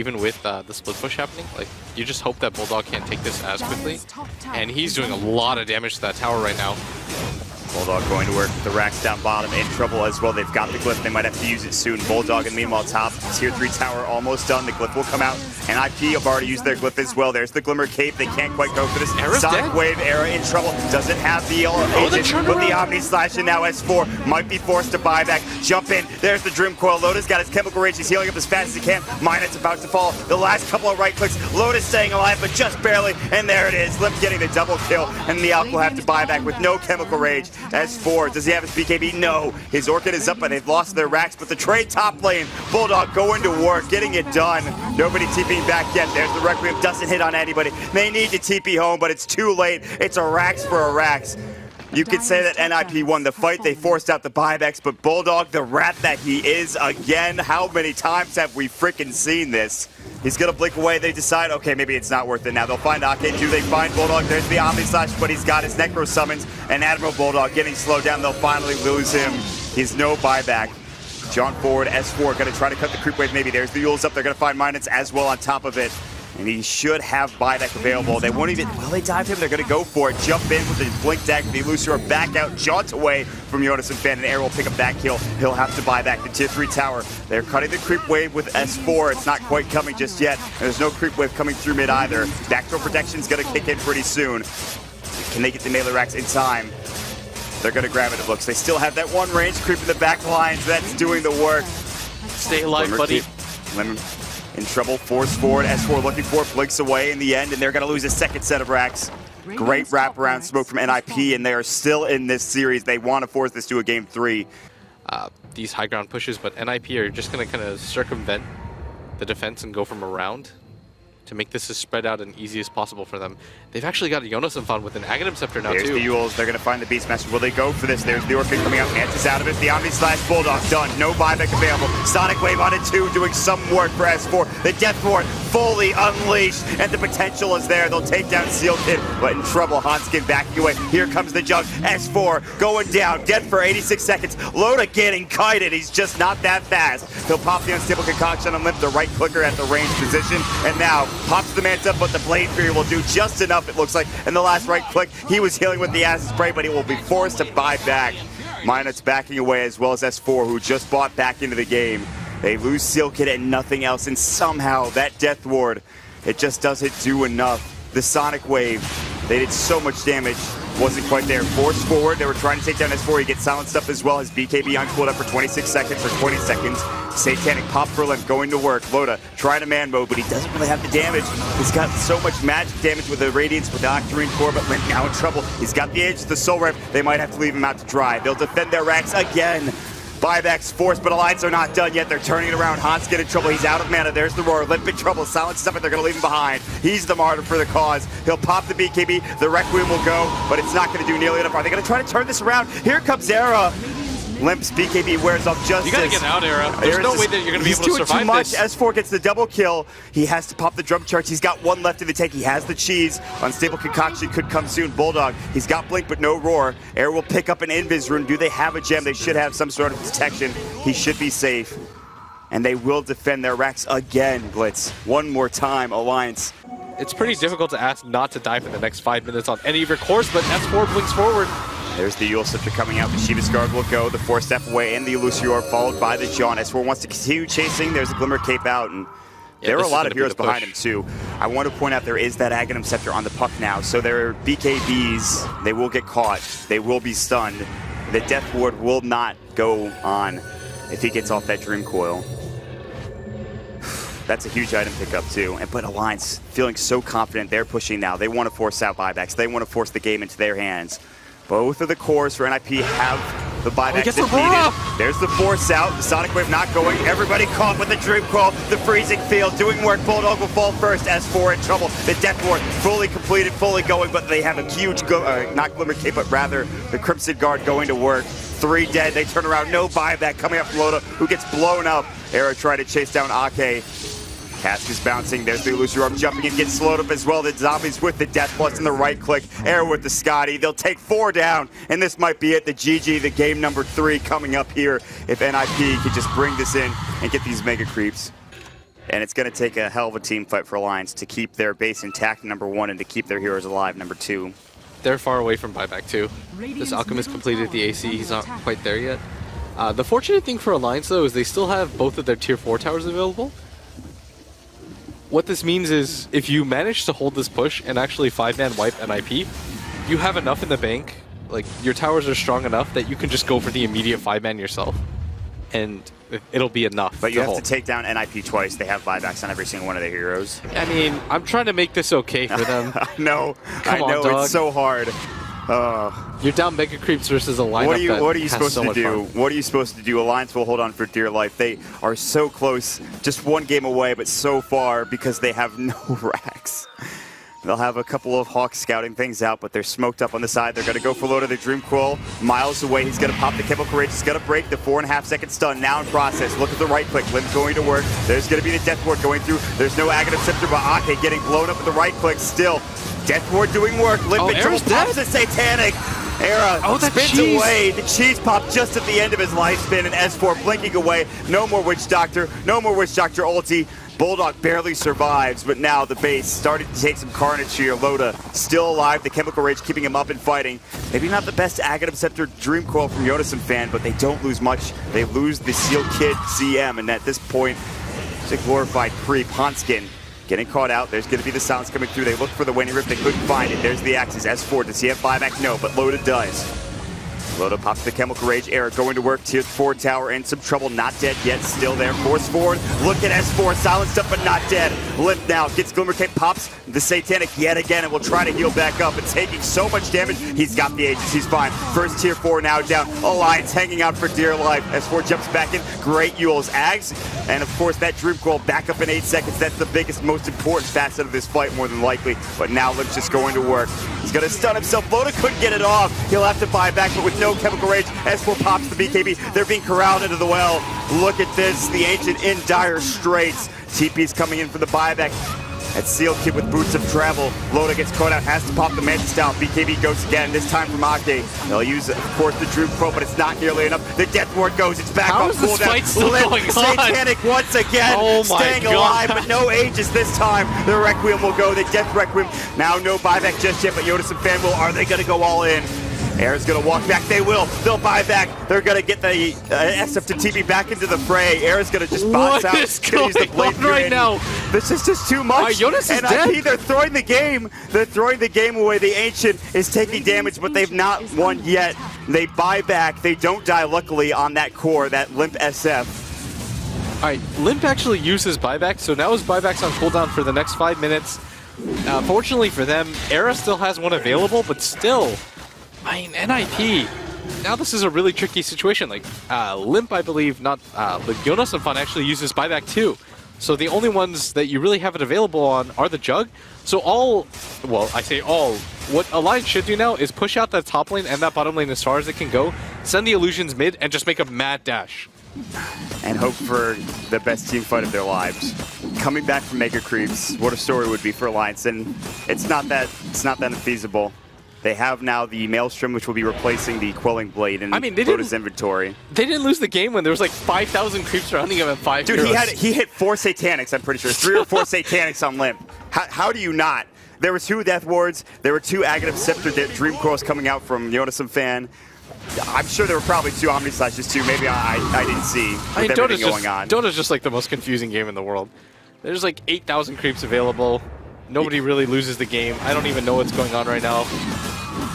even with the split push happening. Like, you just hope that Bulldog can't take this as quickly. And he's doing a lot of damage to that tower right now. Bulldog going to work with the racks down bottom, in trouble as well. They've got the glyph, they might have to use it soon. Bulldog, and meanwhile top, tier 3 tower almost done. The glyph will come out, and IP have already used their glyph as well. There's the Glimmer Cape, they can't quite go for this. Sonic Wave, Era in trouble, doesn't have the agent, but the Omni Slash, and now S4 might be forced to buy back. Jump in, there's the Dream Coil. Lotus got his Chemical Rage, he's healing up as fast as he can. Minot's about to fall. The last couple of right clicks, Lotus staying alive, but just barely, and there it is. Limp getting the double kill, and the Alk will have to buy back with no Chemical Rage. S4, does he have his BKB? No. His Orchid is up, but they've lost their racks. But the trade top lane, Bulldog going to work, getting it done. Nobody TPing back yet. There's the Requiem, doesn't hit on anybody. They need to TP home, but it's too late. It's a racks for a racks. You could say that NIP won the fight. They forced out the buybacks, but Bulldog, the rat that he is, again, how many times have we freaking seen this? He's gonna blink away. They decide, okay, maybe it's not worth it now. They'll find Ake. Do they find Bulldog? There's the Omni Slash, but he's got his Necro Summons, and Admiral Bulldog getting slowed down. They'll finally lose him. He's no buyback. John forward, S4 gonna try to cut the creep wave. Maybe there's the Yules up. They're gonna find Minot's as well on top of it. And he should have buyback available. They won't even, will they dive him? They're gonna go for it. Jump in with the blink deck, the Elusior back out, jaunt away from Jonas and Fan, and Air will pick up that kill. He'll have to buy back the tier 3 tower. They're cutting the creep wave with S4. It's not quite coming just yet. There's no creep wave coming through mid either. Backdoor protection's gonna kick in pretty soon. Can they get the melee racks in time? They're gonna grab it, it looks. They still have that one range creep in the back lines. That's doing the work. Stay alive, buddy. Lemon in trouble, force forward, S4 looking for it, blinks away in the end, and they're gonna lose a second set of racks. Great wraparound smoke from NIP, and they are still in this series. They want to force this to a game 3. These high ground pushes, but NIP are just gonna kind of circumvent the defense and go from around to make this as spread out and easy as possible for them. They've actually got a Jonas and Fan with an Aghanim Scepter now, There's too. the Yules. They're going to find the Beastmaster. Will they go for this? There's the Orchid coming out. Mantis out of it. The Omni Slash Bulldog done. No buyback available. Sonic Wave on it, too, doing some work for S4. The Death Ward fully unleashed, and the potential is there. They'll take down Seal Kid, but in trouble. Hanskin backing away. Here comes the jug. S4 going down. Dead for 86 seconds. Loda getting kited. He's just not that fast. He'll pop the Unstable Concoction and limp the right clicker at the range position, and now pops the Manta, but the Blade Fury will do just enough, it looks like. And the last right click, he was healing with the Acid Spray, but he will be forced to buy back. Minot's backing away, as well as S4, who just bought back into the game. They lose Seal Kid and nothing else, and somehow that Death Ward, it just doesn't do enough. The Sonic Wave, they did so much damage, wasn't quite there. Force forward, they were trying to take down S4, he gets silenced up as well. His BKB uncooled up for 26 seconds or 20 seconds. Satanic pop for limp, going to work. Loda trying to man mode, but he doesn't really have the damage. He's got so much magic damage with the Radiance, with the Octarine Core, but Limp now in trouble. He's got the edge, the Soul Rev. They might have to leave him out to dry. They'll defend their racks again. Buybacks forced, but Alliance are not done yet. They're turning it around. Hans get in trouble. He's out of mana. There's the Roar. Limp in trouble. Silence is up, and they're going to leave him behind. He's the martyr for the cause. He'll pop the BKB. The Requiem will go, but it's not going to do nearly enough. Are they going to try to turn this around? Here comes Era. Limp's BKB wears off justice. You gotta get out, Era. There's no way that you're gonna be able to survive this. S4 gets the double kill. He has to pop the drum charge. He's got one left in the tank. He has the cheese. Unstable Concoction could come soon. Bulldog, he's got blink but no roar. Air will pick up an invis rune. Do they have a gem? They should have some sort of detection. He should be safe. And they will defend their racks again, Glitz. One more time, Alliance. It's pretty difficult to ask not to die for the next 5 minutes on any of your cores, but S4 blinks forward. There's the Yule Scepter coming out. The Shiva's Guard will go. The 4-step away, and the Elusior followed by the John. S4 wants to continue chasing. There's a Glimmer Cape out, and there are a lot of heroes behind him, too. I want to point out there is that Aghanim Scepter on the puck now, so their BKBs, they will get caught. They will be stunned. The Death Ward will not go on if he gets off that Dream Coil. That's a huge item pickup, too. But Alliance feeling so confident. They're pushing now. They want to force out buybacks. They want to force the game into their hands. Both of the cores for NIP have the buyback that's needed. There's the force out. The Sonic Wave not going. Everybody caught with the Dream Coil. The freezing field doing work. Bulldog will fall first. S4 in trouble. The Death Ward fully completed, fully going, but they have a huge, not Glimmer Cape, but rather the Crimson Guard going to work. 3 dead. They turn around. No buyback coming up from Loda, who gets blown up. Era trying to chase down Ake. Cask is bouncing. There's the Elusior Arm jumping in, gets slowed up as well. The zombies with the Death Plus and the right click. Air with the Scotty. They'll take 4 down, and this might be it. The GG, the game number 3 coming up here if NIP can just bring this in and get these Megacreeps. And it's going to take a hell of a team fight for Alliance to keep their base intact, number 1, and to keep their heroes alive, number 2. They're far away from buyback too. This Alchemist completed the AC, he's not quite there yet. The fortunate thing for Alliance though is they still have both of their tier 4 towers available. What this means is if you manage to hold this push and actually 5-man wipe NIP, you have enough in the bank, like your towers are strong enough that you can just go for the immediate 5-man yourself. And it'll be enough. But you have to take down NIP twice. They have buybacks on every single one of their heroes. I mean, I'm trying to make this okay for them. No, Come on, dog. It's so hard. You're down Megacreeps versus a lineup what are you that supposed so to much do? fun. What are you supposed to do? Alliance will hold on for dear life. They are so close, just one game away, but so far because they have no racks. They'll have a couple of Hawks scouting things out, but they're smoked up on the side. They're going to go for Loda, the Dream Coil. Miles away, he's going to pop the Chemical Rage. He's going to break the 4.5 second stun. Now in process. Look at the right click. Limp's going to work. There's going to be the Death Ward going through. There's no Aghanim Scepter, but Ake getting blown up with the right click still. Death Ward doing work. Limp in trouble. Pops the Satanic. Era spins away. The cheese pop just at the end of his lifespan, and S4 blinking away. No more Witch Doctor. No more Witch Doctor ulti. Bulldog barely survives, but now the base starting to take some carnage here. Loda still alive, the Chemical Rage keeping him up and fighting. Maybe not the best Aghanim Scepter Dream Coil from Yonason fan, but they don't lose much. They lose the Seal Kid CM, and at this point, it's a glorified creep. Hanskin getting caught out. There's going to be the sounds coming through. They look for the Winning Rip. They couldn't find it. There's the Axis. S4. Does he have buyback? No, but Loda does. Loda pops the Chemical Rage. Era going to work. Tier 4 tower in some trouble. Not dead yet. Still there. Force forward. Look at S4. Silenced up, but not dead. Limp now. Gets Glimmer Cape. Pops the Satanic yet again and will try to heal back up. It's taking so much damage. He's got the Aegis. He's fine. First Tier 4 now down. Alliance hanging out for dear life. S4 jumps back in. Great Yules. Ags. And of course that Dream Coil back up in 8 seconds. That's the biggest, most important facet of this fight more than likely. But now Limp's just going to work. He's going to stun himself. Loda couldn't get it off. He'll have to buy back, but with no Chemical Rage, S4 pops the BKB. They're being corralled into the well. Look at this. The Ancient in dire straits. TP's coming in for the buyback. That Seal Kid with Boots of Travel. Loda gets caught out, has to pop the Mantis down. BKB goes again, this time from Ake. They'll use, of course, the Dream Pro, but it's not nearly enough. The Death Ward goes, it's back on cooldown. Fight still going on? Satanic once again, staying alive, but no Aegis this time. The Requiem will go, the Death Requiem. Now no buyback just yet, but Yonason fan will. Are they going to go all in? Air's going to walk back. They will. They'll buy back. They're going to get the SF to TP back into the fray. Air's going to just bounce out. What is going on right now? This is just too much. Jonas is dead. They're throwing the game. They're throwing the game away. The Ancient is taking damage, but they've not won yet. They buy back. They don't die, luckily, on that core, that Limp SF. All right, Limp actually uses buyback, so now his buyback's on cooldown for the next 5 minutes. Fortunately for them, Era still has one available, but still, I mean, NIP. Now this is a really tricky situation. Like, Limp, I believe, not, but Jonas and Fun actually uses buyback too. So the only ones that you really have it available on are the Jug. So I say all, what Alliance should do now is push out that top lane and that bottom lane as far as it can go, send the Illusions mid, and just make a mad dash. And hope for the best team fight of their lives. Coming back from Megacreeps, what a story would be for Alliance, and it's not that unfeasible. They have now the Maelstrom, which will be replacing the Quelling Blade in Loda's inventory. They didn't lose the game when there was like 5,000 creeps surrounding him at 5 Dude, heroes. he hit 4 Satanics, I'm pretty sure. 3 or 4 Satanics on Limp. How do you not? There were 2 Death Wards. There were 2 Aghanim Scepter Dream Coils coming out from Yonason fan. I'm sure there were probably 2 Omni Slashes too. Maybe I didn't see with everything going on. Dota's just like the most confusing game in the world. There's like 8,000 creeps available. Nobody really loses the game. I don't even know what's going on right now.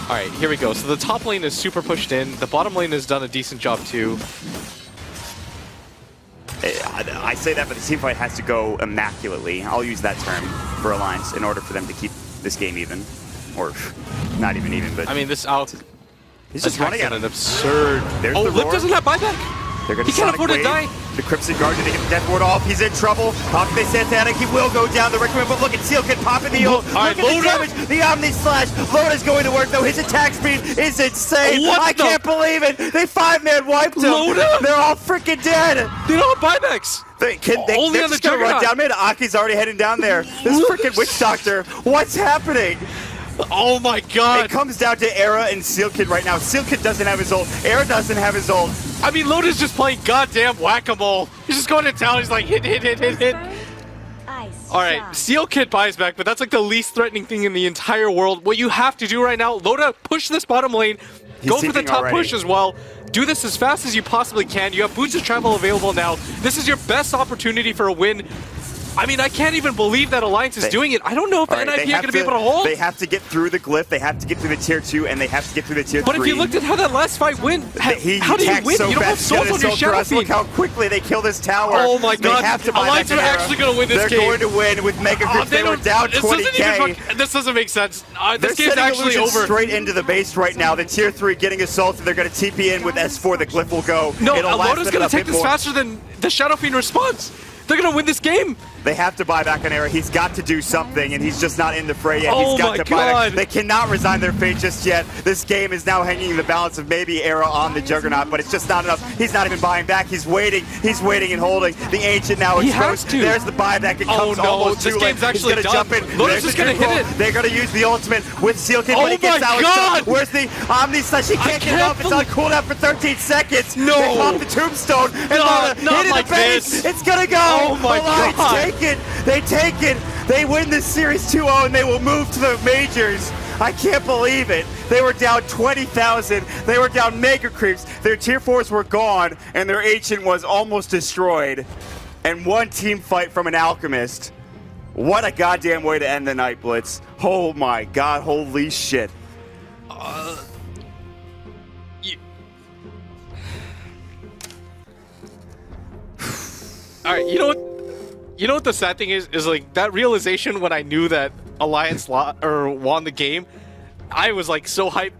All right, here we go. So the top lane is super pushed in. The bottom lane has done a decent job too. I say that, but the team fight has to go immaculately. I'll use that term for Alliance in order for them to keep this game even. Or not even, but... I mean, this out... He's just running at an absurd... There's the Limp roar. Doesn't have buyback! They're gonna he can't afford to die! The Crimson Guard gonna get the Death Ward off. He's in trouble. Pop the Satanic. He will go down the Requiem, but look at Seal Kid popping the ult. Look at the damage. The Omni Slash. Loda's going to work, though. His attack speed is insane. I can't believe it. They 5-man wiped him. Loda? They're all freaking dead. They don't have buybacks. They're just gonna run down mid. Aki's already heading down there. This freaking Witch Doctor. What's happening? Oh my god! It comes down to Era and Seal Kid right now. Seal Kid doesn't have his ult. Era doesn't have his ult. I mean, Loda's just playing goddamn whack-a-mole. He's just going to town. He's like, hit. Alright, Steel Kid buys back, but that's like the least threatening thing in the entire world. What you have to do right now, Loda, push this bottom lane, go for the top push as well. Do this as fast as you possibly can. You have boots of travel available now. This is your best opportunity for a win. I mean, I can't even believe that Alliance is doing it. I don't know if the NIP are going to be able to hold. They have to get through the glyph, they have to get through the tier 2, and they have to get through the tier 3. But if you looked at how that last fight went, how do you win? So you don't have souls on your Shadow Fiend. Look how quickly they kill this tower. Oh my god, they have to Alliance are actually going to win this game. They're going to win with Megacreeps. They were down 20k. This doesn't make sense. This game's sending actually over. Straight into the base right now. The tier 3 getting assaulted. They're going to TP in with S4. The glyph will go. No, Loda's going to take this faster than the Shadow Fiend response. They're going to win this game. They have to buy back an era. He's got to do something, and he's just not in the fray yet. Oh he's got my to buy god. back. They cannot resign their fate just yet. This game is now hanging in the balance of maybe era on the Juggernaut, but it's just not enough. He's not even buying back. He's waiting. He's waiting and holding. The Ancient now exposed. There's the buyback. It comes almost too late. Game's actually he's going to jump in. Loda's just going to hit it. They're going to use the ultimate with Steel Kid when he gets out. God. Where's the Omni Slash? He can't get it off. It's on cooldown for 13 seconds. No. They pop the tombstone. And not hit like the base. this. It's going to go. Oh my god. Take it. They take it. They win this series 2-0 and they will move to the majors. I can't believe it. They were down 20,000. They were down Megacreeps. Their tier 4s were gone and their Ancient was almost destroyed. And one team fight from an Alchemist. What a goddamn way to end the night, Blitz. Oh my god, holy shit. Alright, you know what? You know what the sad thing is like that realization when I knew that Alliance won the game, I was like so hyped